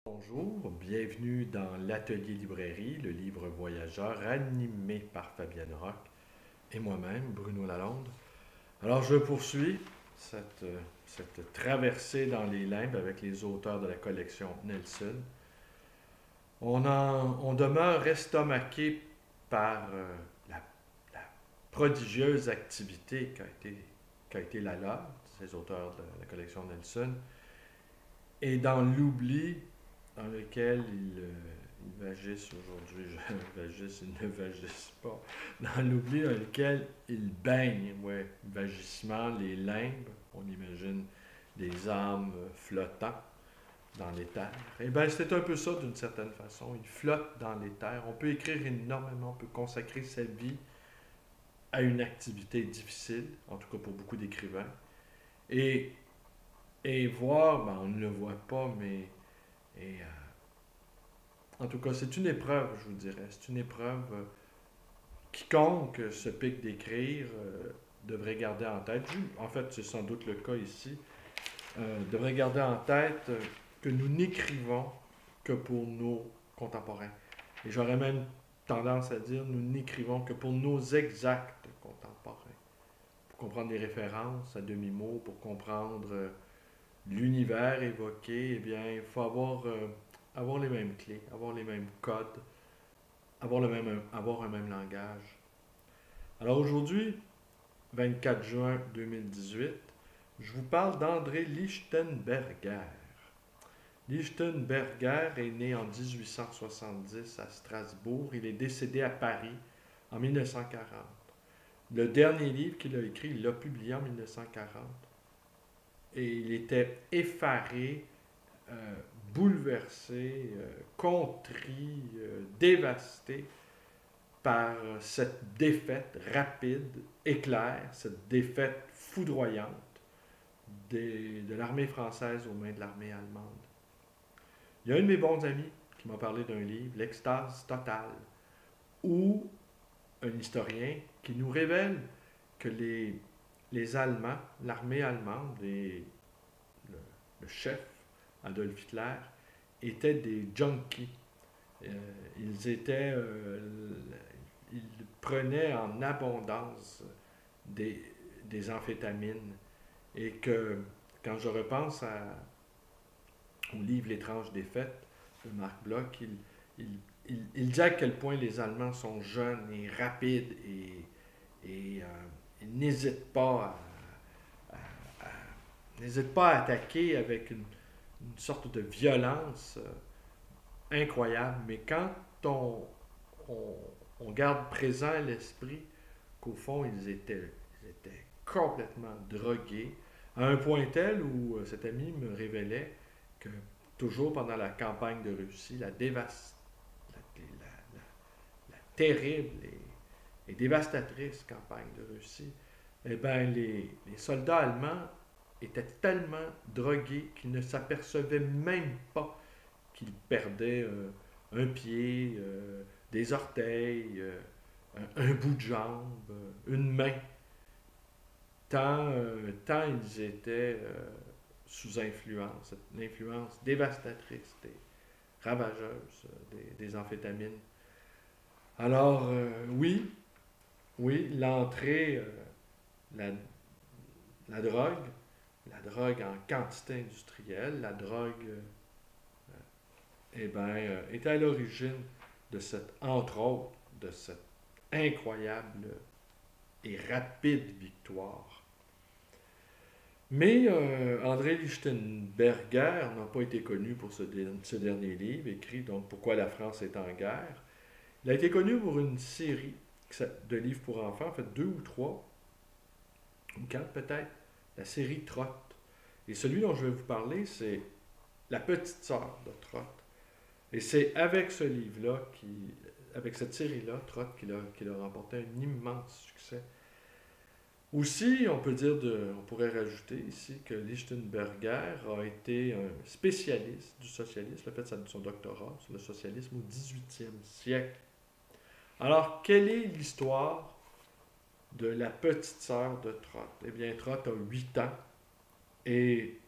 Bonjour, bienvenue dans l'Atelier Librairie, le livre voyageur animé par Fabienne Roch et moi-même, Bruno Lalonde. Alors je poursuis cette traversée dans les limbes avec les auteurs de la collection Nelson. On demeure estomaqué par la prodigieuse activité qu'a été la leur, ces auteurs de la collection Nelson, et dans l'oubli dans lequel ils vagissent aujourd'hui. Ils ne vagissent pas. Dans l'oubli dans lequel ils baignent, ouais, vagissement, les limbes, on imagine des âmes flottant dans les terres. Et bien, c'est un peu ça d'une certaine façon. Ils flottent dans les terres. On peut écrire énormément, on peut consacrer sa vie à une activité difficile, en tout cas pour beaucoup d'écrivains. Et, et voir, ben, on ne le voit pas, mais et, en tout cas, c'est une épreuve, je vous dirais. C'est une épreuve. Quiconque se pique d'écrire devrait garder en tête, en fait, c'est sans doute le cas ici, devrait garder en tête que nous n'écrivons que pour nos contemporains. Et j'aurais même tendance à dire, nous n'écrivons que pour nos exacts contemporains. Pour comprendre les références à demi-mot, pour comprendre l'univers évoqué, eh bien, il faut avoir les mêmes clés, avoir les mêmes codes, avoir un même langage. Alors aujourd'hui, 24 juin 2018, je vous parle d'André Lichtenberger. Lichtenberger est né en 1870 à Strasbourg. Il est décédé à Paris en 1940. Le dernier livre qu'il a écrit, il l'a publié en 1940. Et il était effaré, bouleversé, contrit, dévasté par cette défaite rapide, éclair, cette défaite foudroyante de l'armée française aux mains de l'armée allemande. Il y a un de mes bons amis qui m'a parlé d'un livre, L'Extase totale, où un historien qui nous révèle que les Allemands, l'armée allemande et le chef Adolf Hitler étaient des junkies. Euh, ils étaient, ils prenaient en abondance des, des amphétamines et que quand je repense au livre L'étrange défaite de Marc Bloch, il dit à quel point les Allemands sont jeunes et rapides et ils n'hésitent pas à attaquer avec une sorte de violence incroyable. Mais quand on, on garde présent à l'esprit qu'au fond, ils étaient complètement drogués, à un point tel où cet ami me révélait que toujours pendant la campagne de Russie, la terrible et dévastatrice campagne de Russie, eh ben, les soldats allemands étaient tellement drogués qu'ils ne s'apercevaient même pas qu'ils perdaient un pied, des orteils, un bout de jambe, une main, tant ils étaient sous influence, l'influence dévastatrice, ravageuse des amphétamines. Alors, oui, oui, l'entrée, la, la drogue en quantité industrielle, la drogue, eh ben, était à l'origine de cette, entre autres, de cette incroyable et rapide victoire. Mais André Lichtenberger n'a pas été connu pour ce dernier livre, écrit donc Pourquoi la France est en guerre. Il a été connu pour une série de livres pour enfants, en fait deux ou trois, ou quatre peut-être, la série Trott. Et celui dont je vais vous parler, c'est La petite sœur de Trott. Et c'est avec ce livre-là, avec cette série-là, Trott, qu'il a remporté un immense succès. Aussi, on pourrait rajouter ici que Lichtenberger a été un spécialiste du socialisme, il a fait son doctorat sur le socialisme au 18e siècle. Alors, quelle est l'histoire de la petite sœur de Trott? Eh bien, Trott a 8 ans et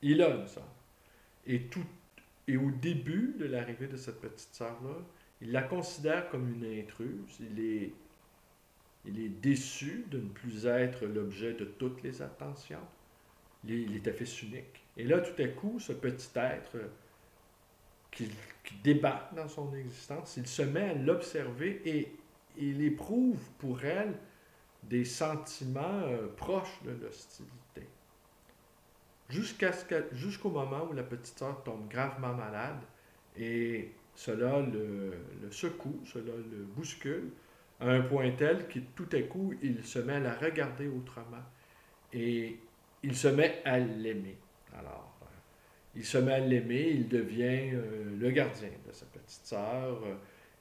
il a une sœur. Et Et au début de l'arrivée de cette petite sœur-là, il la considère comme une intruse. Il est déçu de ne plus être l'objet de toutes les attentions. Il était fils unique. Et là, tout à coup, ce petit être qui, qui débarque dans son existence, il se met à l'observer et il éprouve pour elle des sentiments proches de l'hostilité. Jusqu'au moment où la petite sœur tombe gravement malade et cela le secoue, cela le bouscule à un point tel que tout à coup, il se met à la regarder autrement et il se met à l'aimer. Alors, il se met à l'aimer, il devient le gardien de sa petite sœur,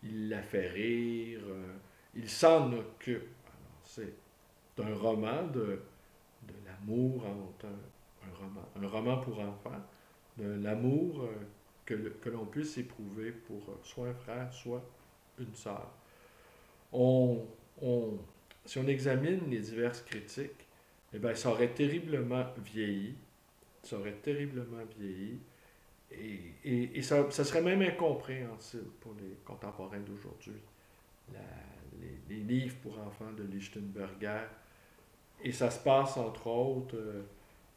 il la fait rire, il s'en occupe. Alors, c'est un roman de l'amour entre un roman pour enfants, de l'amour que l'on puisse éprouver pour soit un frère, soit une sœur. On, si on examine les diverses critiques, eh bien, ça aurait terriblement vieilli. Ça aurait terriblement vieilli. Et ça serait même incompréhensible pour les contemporains d'aujourd'hui. Les livres pour enfants de Lichtenberger. Et ça se passe, entre autres,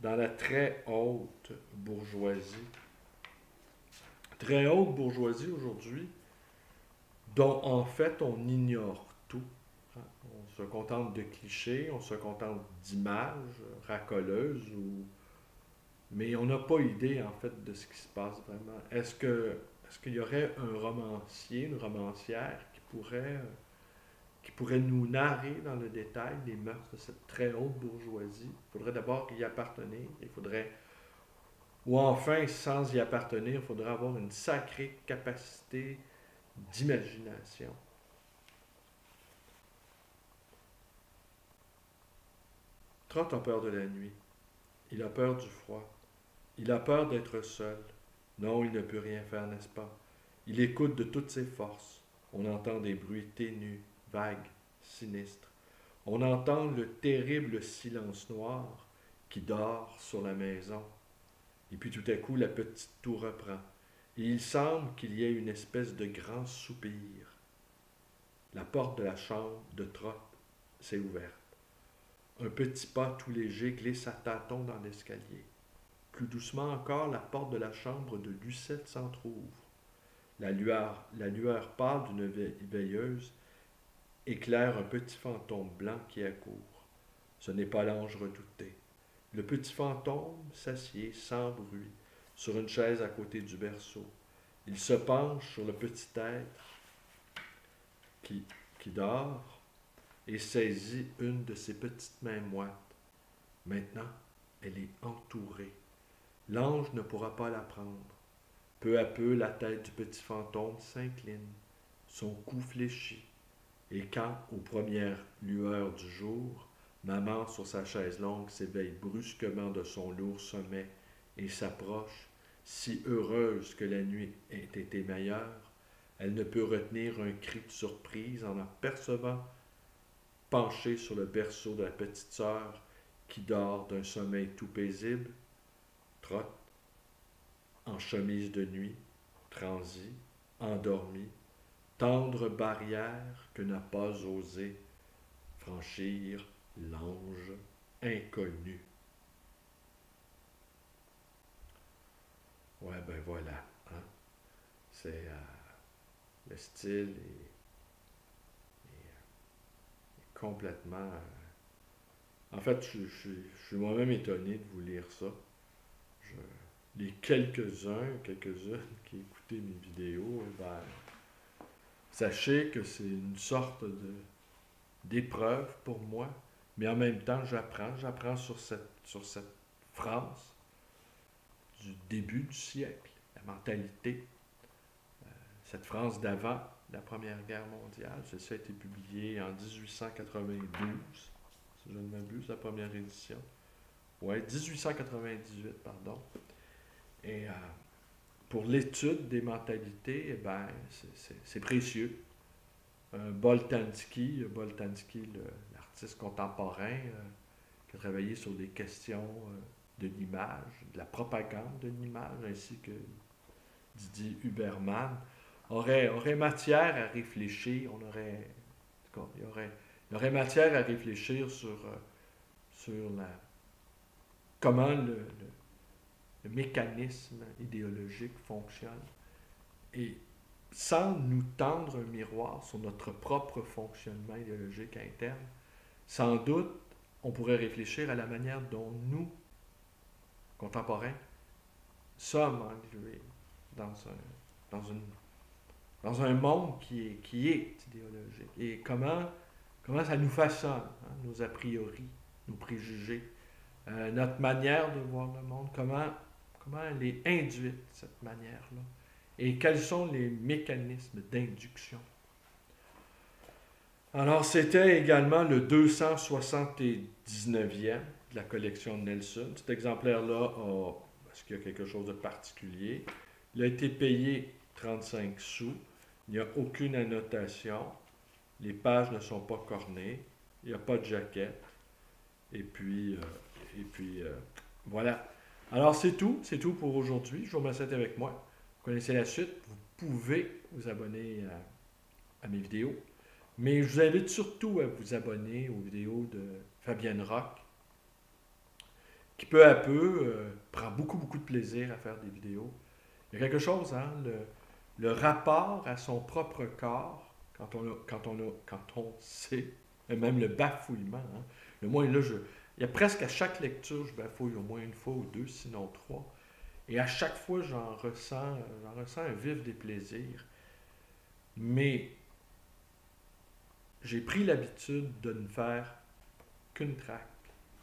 dans la très haute bourgeoisie. Très haute bourgeoisie aujourd'hui, dont en fait on ignore tout. On se contente de clichés, on se contente d'images racoleuses, mais on n'a pas idée en fait de ce qui se passe vraiment. Est-ce qu'il y aurait un romancier, une romancière qui pourrait nous narrer dans le détail les mœurs de cette très haute bourgeoisie? Il faudrait d'abord y appartenir, ou enfin, sans y appartenir, il faudrait avoir une sacrée capacité d'imagination. Trott a peur de la nuit. Il a peur du froid. Il a peur d'être seul. Non, il ne peut rien faire, n'est-ce pas? Il écoute de toutes ses forces. On entend des bruits ténus, vagues, sinistres. On entend le terrible silence noir qui dort sur la maison. Et puis tout à coup, la petite toux reprend. Et il semble qu'il y ait une espèce de grand soupir. La porte de la chambre de Trott s'est ouverte. Un petit pas tout léger glisse à tâtons dans l'escalier. Plus doucement encore, la porte de la chambre de Lucette s'entr'ouvre. La lueur pâle d'une veilleuse éclaire un petit fantôme blanc qui accourt. Ce n'est pas l'ange redouté. Le petit fantôme s'assied sans bruit sur une chaise à côté du berceau. Il se penche sur le petit être qui dort et saisit une de ses petites mains moites. Maintenant, elle est entourée. L'ange ne pourra pas la prendre. Peu à peu, la tête du petit fantôme s'incline, son cou fléchit, et quand, aux premières lueurs du jour, maman sur sa chaise longue s'éveille brusquement de son lourd sommeil et s'approche, si heureuse que la nuit ait été meilleure, elle ne peut retenir un cri de surprise en apercevant, penché sur le berceau de la petite sœur qui dort d'un sommeil tout paisible, Trott, en chemise de nuit, transi, endormi, tendre barrière que n'a pas osé franchir l'ange inconnu. Ouais, ben voilà. Hein? C'est le style est complètement. En fait, je suis moi-même étonné de vous lire ça. Les quelques-unes qui écoutaient mes vidéos, ben, sachez que c'est une sorte d'épreuve pour moi, mais en même temps, j'apprends sur cette France du début du siècle, la mentalité, cette France d'avant la Première Guerre mondiale. Ça a été publié en 1892, si je ne m'abuse, la première édition. Oui, 1898, pardon. Et pour l'étude des mentalités, eh ben, c'est précieux. Boltanski, l'artiste contemporain, qui a travaillé sur des questions de l'image, de la propagande de l'image, ainsi que Didier Huberman, aurait matière à réfléchir, il y aurait matière à réfléchir sur comment le mécanisme idéologique fonctionne. Et sans nous tendre un miroir sur notre propre fonctionnement idéologique interne, sans doute, on pourrait réfléchir à la manière dont nous, contemporains, sommes englués dans un monde qui est idéologique. Et comment ça nous façonne, hein, nos a priori, nos préjugés, notre manière de voir le monde, comment elle est induite, cette manière-là, et quels sont les mécanismes d'induction. Alors, c'était également le 279e de la collection de Nelson. Cet exemplaire-là est-ce qu'il y a quelque chose de particulier? Il a été payé 35 sous. Il n'y a aucune annotation. Les pages ne sont pas cornées. Il n'y a pas de jaquette. Et puis voilà. Alors, c'est tout pour aujourd'hui. Je vous remercie d'être avec moi. Vous connaissez la suite. Vous pouvez vous abonner à mes vidéos. Mais je vous invite surtout à vous abonner aux vidéos de Fabienne Rock, qui peu à peu prend beaucoup de plaisir à faire des vidéos. Il y a quelque chose, hein, le rapport à son propre corps, quand on sait, et même le bafouillement. Hein. Il y a presque à chaque lecture, je bafouille au moins une fois ou deux, sinon trois. Et à chaque fois, j'en ressens un vif déplaisir. Mais j'ai pris l'habitude de ne faire qu'une track,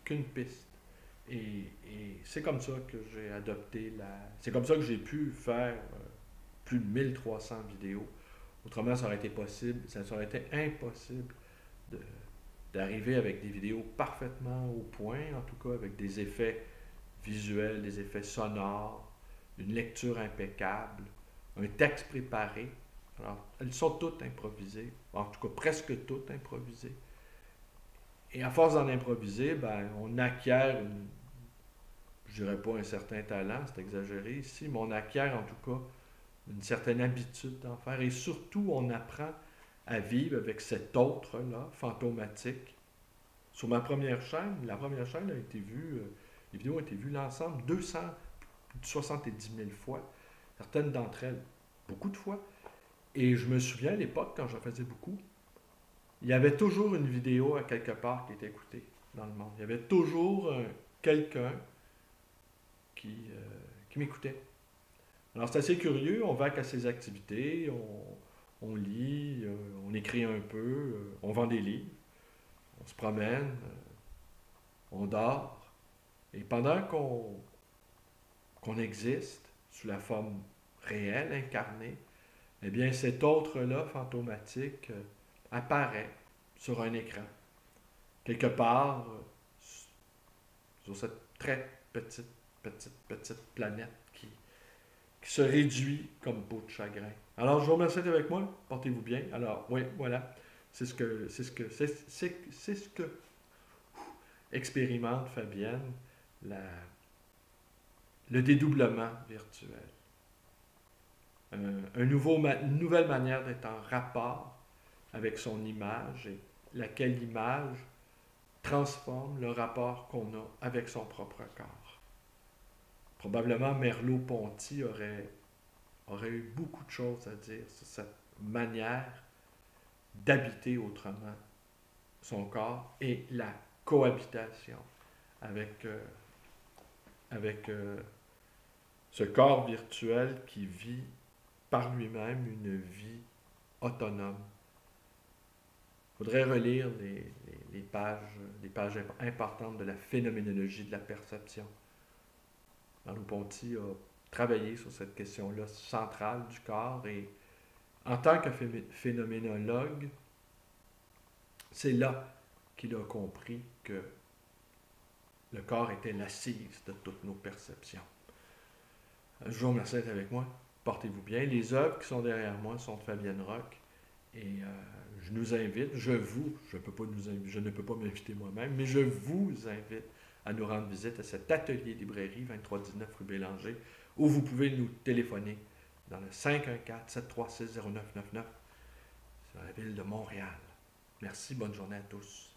qu'une piste. Et c'est comme ça que j'ai adopté c'est comme ça que j'ai pu faire plus de 1300 vidéos. Autrement, ça aurait été impossible d'arriver avec des vidéos parfaitement au point, en tout cas avec des effets visuels, des effets sonores, une lecture impeccable, un texte préparé. Alors, elles sont toutes improvisées, en tout cas presque toutes improvisées. Et à force d'en improviser, on acquiert, je dirais pas un certain talent, c'est exagéré ici, mais on acquiert en tout cas une certaine habitude d'en faire. Et surtout, on apprend à vivre avec cet autre-là, fantomatique. Sur ma première chaîne, la première chaîne a été vue, les vidéos ont été vues l'ensemble 270 000 fois, certaines d'entre elles beaucoup de fois. Et je me souviens à l'époque, quand j'en faisais beaucoup, il y avait toujours une vidéo à quelque part qui était écoutée dans le monde. Il y avait toujours quelqu'un qui m'écoutait. Alors c'est assez curieux, on vaque à ses activités, on lit, on écrit un peu, on vend des livres, on se promène, on dort. Et pendant qu'on existe sous la forme réelle, incarnée, eh bien, cet autre-là, fantomatique, apparaît sur un écran. Quelque part, sur cette très petite planète qui se réduit comme peau de chagrin. Alors, je vous remercie d'être avec moi. Portez-vous bien. Alors, oui, voilà. C'est ce que expérimente Fabienne, le dédoublement virtuel. Une nouvelle manière d'être en rapport avec son image, et laquelle image transforme le rapport qu'on a avec son propre corps. Probablement Merleau-Ponty aurait eu beaucoup de choses à dire sur cette manière d'habiter autrement son corps et la cohabitation avec ce corps virtuel qui vit par lui-même une vie autonome. Il faudrait relire les pages importantes de la phénoménologie de la perception. Merleau-Ponty a travaillé sur cette question-là centrale du corps et en tant que phénoménologue, c'est là qu'il a compris que le corps était l'assise de toutes nos perceptions. Je vous remercie d'être avec moi. Portez-vous bien. Les œuvres qui sont derrière moi sont de Fabienne Rock. Et je nous invite, je ne peux pas m'inviter moi-même, mais je vous invite à nous rendre visite à cet atelier librairie 2319 rue Bélanger, où vous pouvez nous téléphoner dans le 514-736-0999 sur la ville de Montréal. Merci, bonne journée à tous.